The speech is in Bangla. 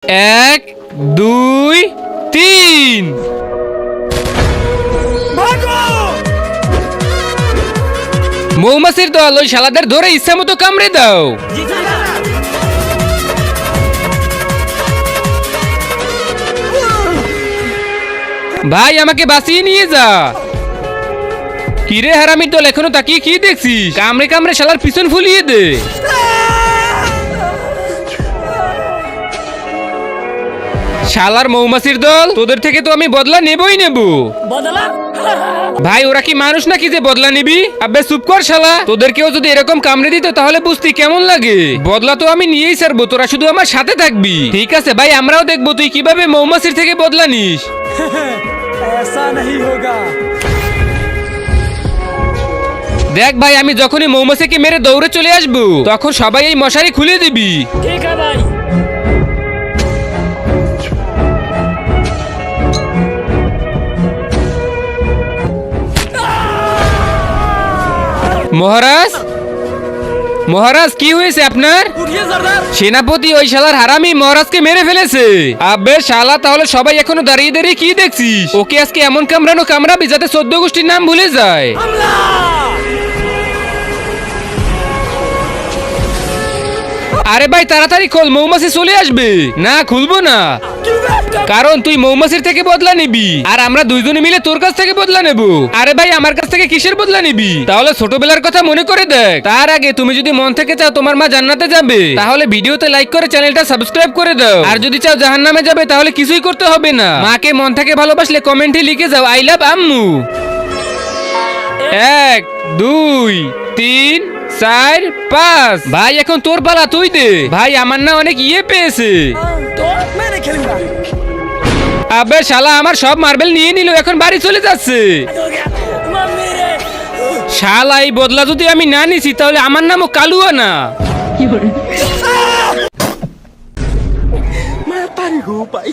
এক, দুই, তিন। মৌমাছির দল, ওই শালাদের ধরে ইচ্ছা মতো কামড়ে দাও। ভাই আমাকে বাঁচিয়ে নিয়ে যা। কিরে হারামির দল, এখনো তাকিয়ে কি দেখছিস? কামড়ে কামড়ে শালার পিছন ফুলিয়ে দে। শালার মৌমাছির দল, তোদের থেকে তো আমি বদলা নেবই নেব। ভাই ওরা কি মানুষ নাকি যে বদলা নিবি? আবে চুপ কর শালা, তোদেরকেও যদি এরকম কামড়ে দিত তাহলে বুঝতি কেমন লাগে। বদলা তো আমি নিয়েই ছাড়বো, তোরা শুধু আমার সাথে থাকবি। ঠিক আছে ভাই, আমরাও দেখবো তুই কিভাবে মৌমাছির থেকে বদলা নিস। ऐसा नहीं होगा। দেখ ভাই, আমি যখনই মৌমাছিকে মেরে দৌড়ে চলে আসবো তখন সবাই এই মশারি খুলে দিবি। ठीक है भाई। মহারাজ, মহারাজ কি হয়েছে আপনার? उठिए सरदार। সেনাপতি ওই শালার হারামি মহারাজকে মেরে ফেলেছে। আবে শালা, তাহলে সবাই এখনো দাঁড়িয়ে দাঁড়িয়ে কি দেখছিস? ওকে আজকে এমন কামড়াবি যাতে 14 গোষ্ঠীর নাম ভুলে যায়। हमला। আরে ভাই তাড়াতাড়ি খোল, মৌমাছি চলে আসবে। না খুলবো না, কারণ তুই মৌমাছির থেকে বদলা নিবি আর আমরা দুইজনে মিলে তোর কাছ থেকে বদলা নেব। আরে ভাই আমার কাছ থেকে কিসের বদলা নিবি? তাহলে ছোটবেলার কথা মনে করে দেখ। তার আগে তুমি যদি মন থেকে চাও তোমার মা জান্নাতে যাবে তাহলে ভিডিওতে লাইক করে চ্যানেলটা সাবস্ক্রাইব করে দাও। আর যদি চাও জাহান্নামে যাবে তাহলে কিছুই করতে হবে না। মাকে মন থেকে ভালোবাসলে কমেন্টে লিখে যাও আই লাভ আম্মু। 1, 2, 3, 4, 5। ভাই এখন তোর পালা, তুই দে। ভাই আমার না অনেক ইয়ে পেয়েছে। तो मैं नहीं खेलूंगा। আবে শালা আমার সব মার্বেল নিয়ে নিল, এখন বাড়ি চলে যাচ্ছে। हो गया। मम्मी रे। শালা এই বদলা যদি আমি না নিছি তাহলে আমার নামও কালুয়া না। मैं पानी हूँ भाई।